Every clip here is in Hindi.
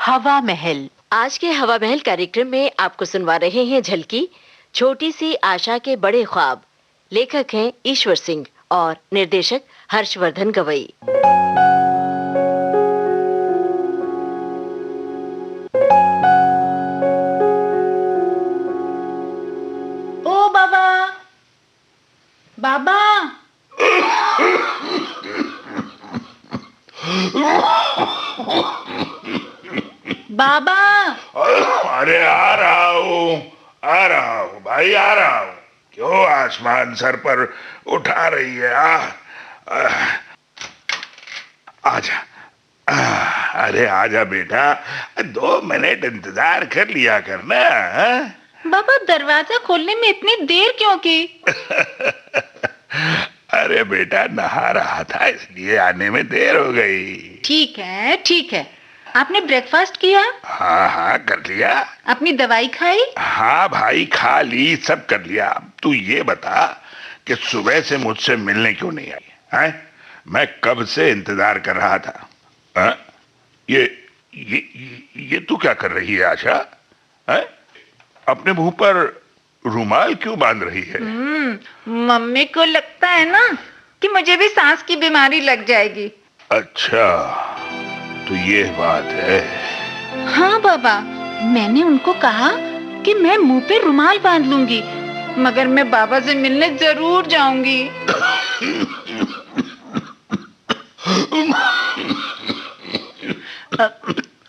हवा महल। आज के हवा महल कार्यक्रम में आपको सुनवा रहे हैं झलकी, छोटी सी आशा के बड़े ख्वाब। लेखक हैं ईश्वर सिंह और निर्देशक हर्षवर्धन गवई। ओ बाबा, बाबा। बाबा। अरे आ रहा हूँ भाई, आ रहा हूँ। क्यों आसमान सर पर उठा रही है? आजा। अरे आजा बेटा, 2 मिनट इंतजार कर लिया करना। बाबा, दरवाजा खोलने में इतनी देर क्यों की? अरे बेटा, नहा रहा था इसलिए आने में देर हो गई। ठीक है, ठीक है। आपने ब्रेकफास्ट किया? हाँ कर लिया। अपनी दवाई खाई? हाँ भाई, खा ली, सब कर लिया। अब तू ये बता कि सुबह से मुझसे मिलने क्यों नहीं आई है? मैं कब से इंतजार कर रहा था। है? ये तू क्या कर रही है आशा? है? अपने मुंह पर रुमाल क्यों बांध रही है? मम्मी को लगता है ना कि मुझे भी सांस की बीमारी लग जाएगी। अच्छा, तो ये बात है। हाँ बाबा, मैंने उनको कहा कि मैं मुंह पे रुमाल बांध लूंगी, मगर मैं बाबा से मिलने जरूर जाऊंगी।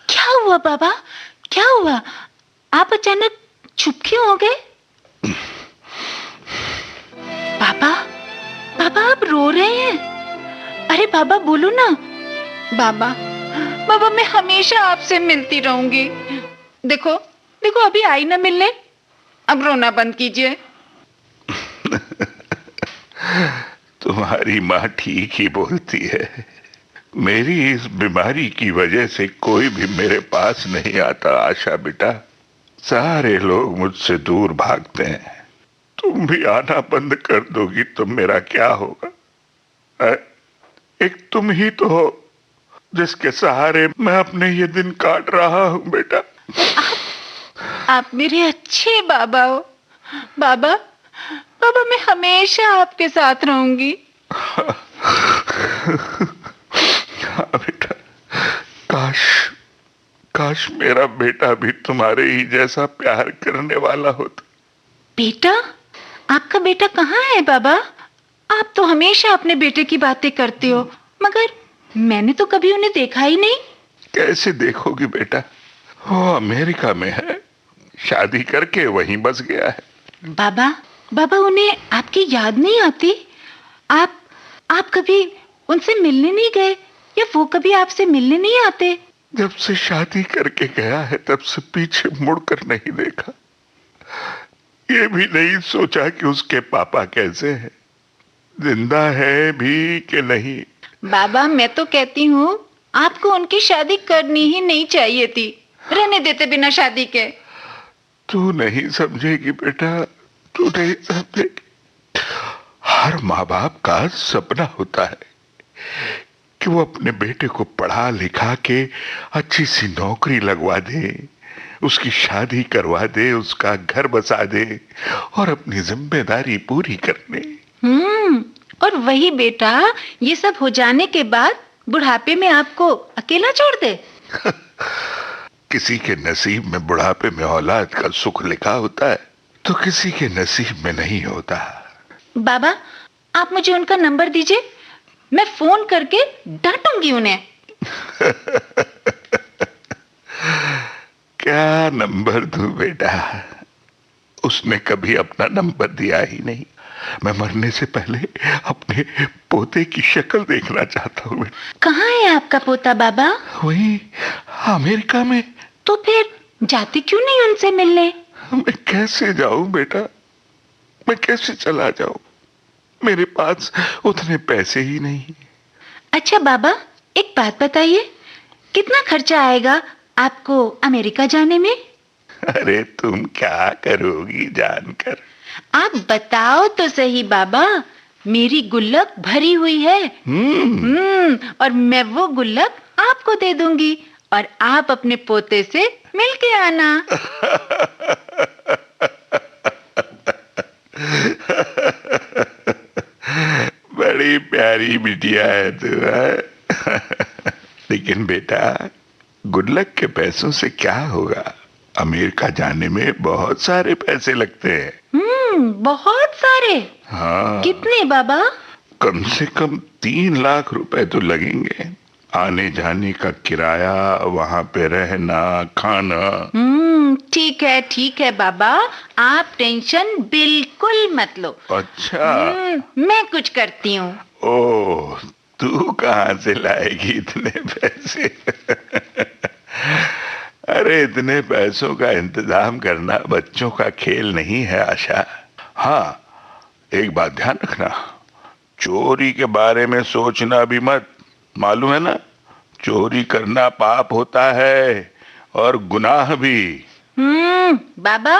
क्या हुआ बाबा, क्या हुआ? आप अचानक चुप क्यों हो गए? बाबा, बाबा आप रो रहे हैं? अरे बाबा बोलो ना। बाबा, बाबा मैं हमेशा आपसे मिलती रहूंगी। देखो देखो, अभी आई ना मिलने। अब रोना बंद कीजिए। तुम्हारी माँ ठीक ही बोलती है। मेरी इस बीमारी की वजह से कोई भी मेरे पास नहीं आता आशा बेटा। सारे लोग मुझसे दूर भागते हैं। तुम भी आना बंद कर दोगी तो मेरा क्या होगा? एक तुम ही तो हो जिसके सहारे मैं अपने ये दिन काट रहा हूँ बेटा। आप मेरे अच्छे बाबा हो। बाबा, बाबा मैं हमेशा आपके साथ रहूंगी। हाँ बेटा, काश मेरा बेटा भी तुम्हारे ही जैसा प्यार करने वाला होता। बेटा? आपका बेटा कहाँ है बाबा? आप तो हमेशा अपने बेटे की बातें करते हो, मगर मैंने तो कभी उन्हें देखा ही नहीं। कैसे देखोगी बेटा? वो अमेरिका में है, शादी करके वहीं बस गया है। बाबा उन्हें आपकी याद नहीं आती? आप कभी उनसे मिलने नहीं गए, या वो कभी आपसे मिलने नहीं आते? जब से शादी करके गया है तब से पीछे मुड़कर नहीं देखा। ये भी नहीं सोचा कि उसके पापा कैसे हैं, जिंदा है भी कि नहीं। बाबा मैं तो कहती हूँ आपको उनकी शादी करनी ही नहीं चाहिए थी, रहने देते बिना शादी के। तू नहीं समझेगी बेटा, तू नहीं समझेगी। हर माँ बाप का सपना होता है कि वो अपने बेटे को पढ़ा लिखा के अच्छी सी नौकरी लगवा दे, उसकी शादी करवा दे, उसका घर बसा दे और अपनी जिम्मेदारी पूरी करने। और वही बेटा ये सब हो जाने के बाद बुढ़ापे में आपको अकेला छोड़ दे। किसी के नसीब में बुढ़ापे में औलाद का सुख लिखा होता है तो किसी के नसीब में नहीं होता। बाबा आप मुझे उनका नंबर दीजिए, मैं फोन करके डांटूंगी उन्हें। क्या नंबर दूं बेटा? उसने कभी अपना नंबर दिया ही नहीं। मैं मरने से पहले अपने पोते की शक्ल देखना चाहता हूँ। कहाँ है आपका पोता बाबा? वही अमेरिका में। तो फिर जाते क्यों नहीं उनसे मिलने? मैं कैसे जाऊं बेटा, मैं कैसे चला जाऊं? मेरे पास उतने पैसे ही नहीं। अच्छा बाबा एक बात बताइए, कितना खर्चा आएगा आपको अमेरिका जाने में? अरे तुम क्या करोगी जानकर? आप बताओ तो सही बाबा, मेरी गुल्लक भरी हुई है। और मैं वो गुल्लक आपको दे दूंगी, और आप अपने पोते से मिल के आना। बड़ी प्यारी बिटिया है तू, है? लेकिन बेटा, गुल्लक के पैसों से क्या होगा? अमेरिका जाने में बहुत सारे पैसे लगते हैं। बहुत सारे। हाँ। कितने बाबा? कम से कम 3 लाख रुपए तो लगेंगे। आने जाने का किराया, वहां पे रहना, खाना। ठीक है बाबा, आप टेंशन बिल्कुल मत लो। अच्छा। मैं कुछ करती हूँ। ओह, तू कहाँ से लाएगी इतने पैसे? अरे, इतने पैसों का इंतजाम करना बच्चों का खेल नहीं है आशा। हाँ, एक बात ध्यान रखना, चोरी के बारे में सोचना भी मत। मालूम है ना, चोरी करना पाप होता है और गुनाह भी। बाबा,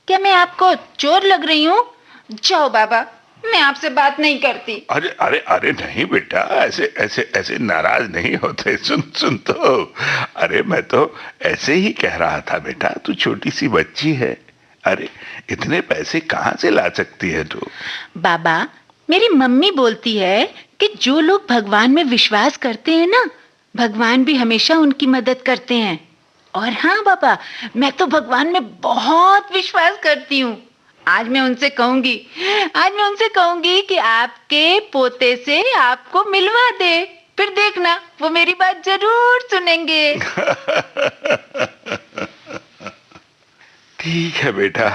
क्या मैं आपको चोर लग रही हूँ? जाओ बाबा, मैं आपसे बात नहीं करती। अरे अरे अरे नहीं बेटा, ऐसे ऐसे ऐसे नाराज नहीं होते। सुन तो, अरे मैं तो ऐसे ही कह रहा था बेटा, तू छोटी सी बच्ची है। अरे, इतने पैसे कहाँ से ला सकती है तू? बाबा, मेरी मम्मी बोलती है कि जो लोग भगवान में विश्वास करते हैं ना, भगवान भी हमेशा उनकी मदद करते हैं। और हाँ बाबा, मैं तो भगवान में बहुत विश्वास करती हूँ। आज मैं उनसे कहूंगी कि आपके पोते से आपको मिलवा दे। फिर देखना, वो मेरी बात जरूर सुनेंगे। ठीक है बेटा।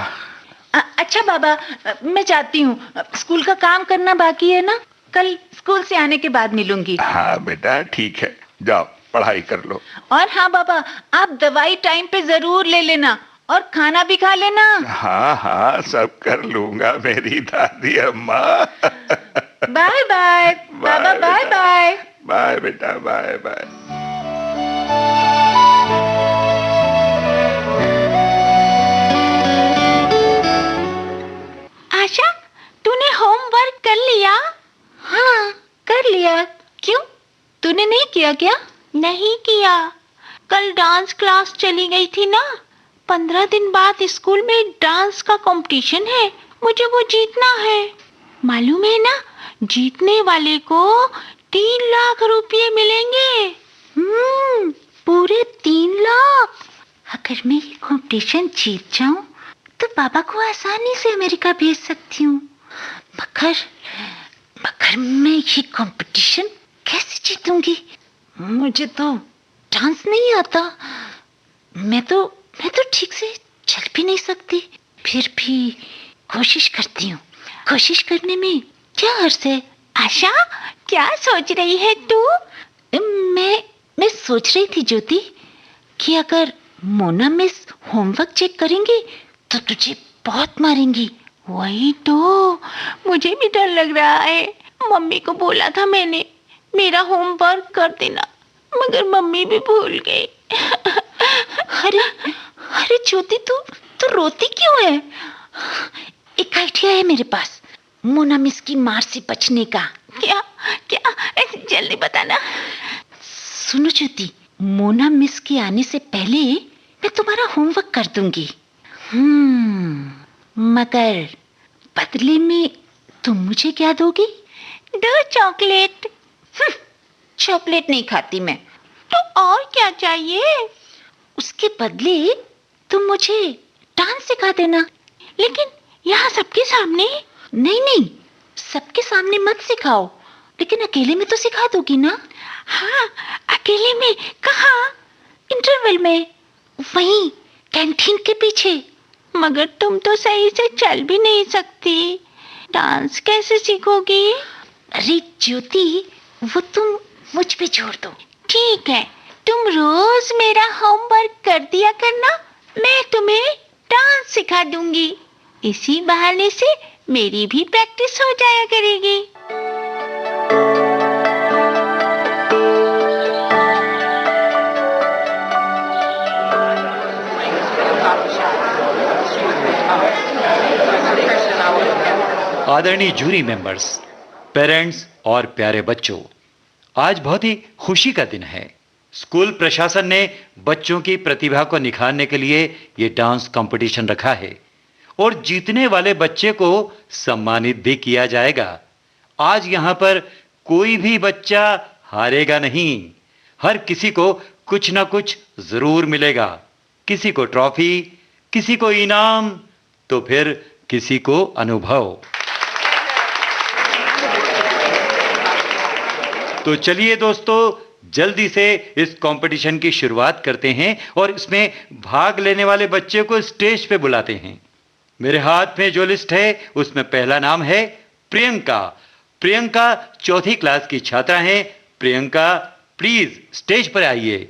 अच्छा बाबा, मैं जाती हूँ, स्कूल का काम करना बाकी है ना, कल स्कूल से आने के बाद मिलूंगी। हाँ बेटा, ठीक है, जाओ पढ़ाई कर लो। और हाँ बाबा, आप दवाई टाइम पे जरूर ले लेना और खाना भी खा लेना। हाँ हाँ, सब कर लूंगा मेरी दादी अम्मा। बाय बाय बाबा, बाय बाय। बाय बेटा, बाय बाय। आशा, तूने होमवर्क कर लिया? हाँ, कर लिया। क्यों, तूने नहीं किया क्या? नहीं किया, कल डांस क्लास चली गई थी ना। 15 दिन बाद स्कूल में डांस का कंपटीशन है, मुझे वो जीतना है। मालूम है ना, जीतने वाले को 3 लाख रुपए मिलेंगे। पूरे 3 लाख। अगर मैं ये कंपटीशन जीत जाऊं तो बाबा को आसानी से अमेरिका भेज सकती हूँ। मगर मैं ये कंपटीशन कैसे जीतूंगी? मुझे तो डांस नहीं आता। मैं तो ठीक से चल भी नहीं सकती। फिर भी कोशिश करती हूँ। कोशिश करने में क्या हर्ज है? आशा, क्या सोच रही है तू? मैं सोच रही थी ज्योति कि अगर मोना मिस होमवर्क चेक करेंगी तो तुझे बहुत मारेंगी। वही तो, मुझे भी डर लग रहा है। मम्मी को बोला था मैंने, मेरा होमवर्क कर देना, मगर मम्मी भी भूल गई। अरे ज्योति, तू रोती क्यों है? एक आइडिया है मेरे पास, मोना मिस की मार से बचने का। क्या? जल्दी बताना। सुनो ज्योति, मोना मिस के आने से पहले मैं तुम्हारा होमवर्क कर दूंगी। मगर बदले में तुम मुझे क्या दोगी? 2 चॉकलेट। चॉकलेट नहीं खाती मैं। तो और क्या चाहिए? उसके बदले तुम मुझे डांस सिखा देना। लेकिन यहाँ सबके सामने? नहीं, सबके सामने मत सिखाओ, लेकिन अकेले में तो सिखा दोगी ना? हाँ, अकेले में कहाँ? इंटरवल में, वहीं कैंटीन के पीछे। मगर तुम तो सही से चल भी नहीं सकती, डांस कैसे सीखोगी? अरे ज्योति, वो तुम मुझ पे छोड़ दो। ठीक है, तुम रोज मेरा होमवर्क कर दिया करना, मैं तुम्हें डांस सिखा दूंगी। इसी बहाने से मेरी भी प्रैक्टिस हो जाया करेगी। आदरणीय जूरी मेंबर्स, पेरेंट्स और प्यारे बच्चों, आज बहुत ही खुशी का दिन है। स्कूल प्रशासन ने बच्चों की प्रतिभा को निखारने के लिए ये डांस कंपटीशन रखा है और जीतने वाले बच्चे को सम्मानित भी किया जाएगा। आज यहां पर कोई भी बच्चा हारेगा नहीं। हर किसी को कुछ ना कुछ जरूर मिलेगा। किसी को ट्रॉफी, किसी को इनाम, तो फिर किसी को अनुभव। तो चलिए दोस्तों, जल्दी से इस कंपटीशन की शुरुआत करते हैं और इसमें भाग लेने वाले बच्चे को स्टेज पे बुलाते हैं। मेरे हाथ में जो लिस्ट है उसमें पहला नाम है प्रियंका। प्रियंका चौथी क्लास की छात्रा हैं। प्रियंका, प्लीज स्टेज पर आइए।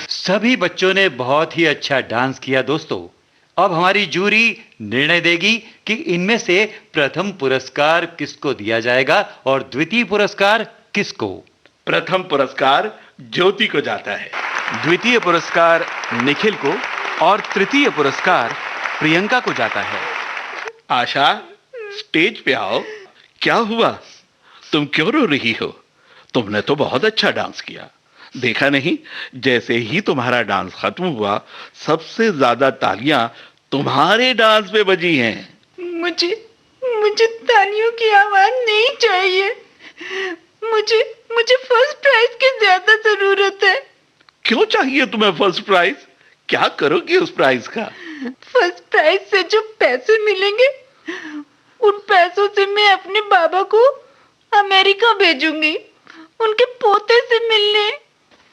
सभी बच्चों ने बहुत ही अच्छा डांस किया दोस्तों। अब हमारी जूरी निर्णय देगी कि इनमें से प्रथम पुरस्कार किसको दिया जाएगा और द्वितीय पुरस्कार किसको। प्रथम पुरस्कार ज्योति को जाता है, द्वितीय पुरस्कार निखिल को और तृतीय पुरस्कार प्रियंका को जाता है। आशा, स्टेज पे आओ। क्या हुआ? तुम क्यों रो रही हो? तुमने तो बहुत अच्छा डांस किया। देखा नहीं, जैसे ही तुम्हारा डांस खत्म हुआ, सबसे ज्यादा तालियां तुम्हारे डांस पे बजी हैं। मुझे तालियों की आवाज नहीं चाहिए। मुझे फर्स्ट प्राइज की ज्यादा जरूरत है। क्यों चाहिए तुम्हें फर्स्ट प्राइज? क्या करोगी उस प्राइज का? फर्स्ट प्राइज से जो पैसे मिलेंगे, उन पैसों से मैं अपने बाबा को अमेरिका भेजूंगी, उनके पोते से मिलने।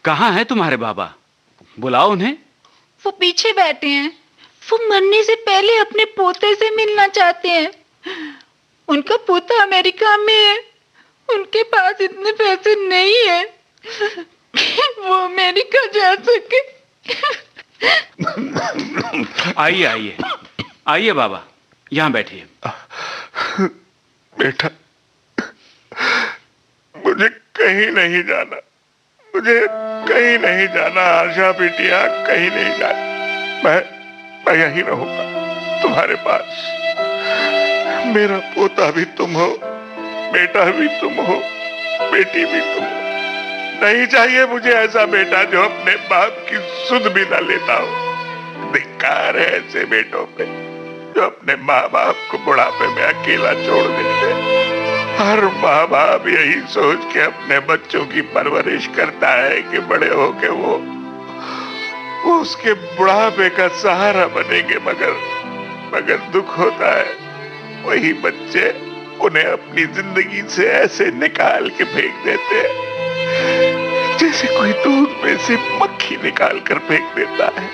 कहाँ है तुम्हारे बाबा? बुलाओ उन्हें। वो पीछे बैठे हैं। वो मरने से पहले अपने पोते से मिलना चाहते हैं। उनका पोता अमेरिका में है। उनके पास इतने पैसे नहीं है कि वो अमेरिका जा सके। आइए आइए आइए बाबा, यहाँ बैठिए। बेटा, मुझे कहीं नहीं जाना, मुझे कहीं नहीं जाना। आशा बिटिया, कहीं नहीं जाना। मैं यहीं रहूंगा तुम्हारे पास। मेरा पोता भी तुम हो, बेटा भी तुम हो, बेटी भी तुम हो। नहीं चाहिए मुझे ऐसा बेटा जो अपने बाप की सुध भी ना लेता हो। धिक्कार है ऐसे बेटों पे जो अपने माँ बाप को बुढ़ापे में अकेला छोड़ देते हैं। हर माँ बाप यही सोच के अपने बच्चों की परवरिश करता है कि बड़े होके वो उसके बुढ़ापे का सहारा बनेंगे, मगर दुख होता है वही बच्चे उन्हें अपनी जिंदगी से ऐसे निकाल के फेंक देते हैं जैसे कोई दूध में से मक्खी निकाल कर फेंक देता है।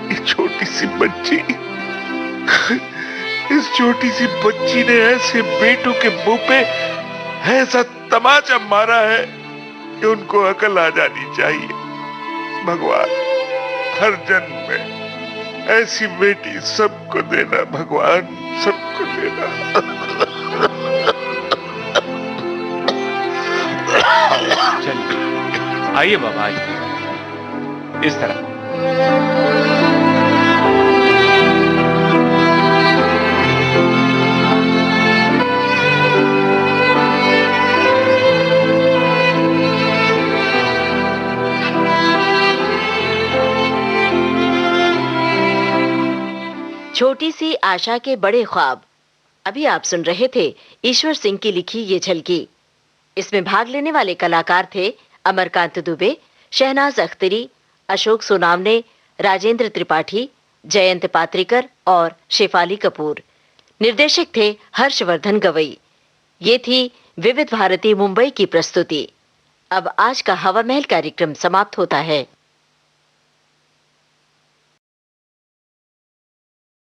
ये छोटी सी बच्ची, इस छोटी सी बच्ची ने ऐसे बेटों के मुंह पे ऐसा तमाचा मारा है कि उनको अकल आ जानी चाहिए। भगवान हर जन्म में ऐसी बेटी सबको देना, भगवान सबको देना। चलिए आइए बाबा, आइए इस तरह। छोटी सी आशा के बड़े ख्वाब। अभी आप सुन रहे थे ईश्वर सिंह की लिखी ये झलकी। इसमें भाग लेने वाले कलाकार थे अमरकांत दुबे, शहनाज अख्तरी, अशोक सोनावने, राजेंद्र त्रिपाठी, जयंत पात्रिकर और शेफाली कपूर। निर्देशक थे हर्षवर्धन गवई। ये थी विविध भारती मुंबई की प्रस्तुति। अब आज का हवा महल कार्यक्रम समाप्त होता है।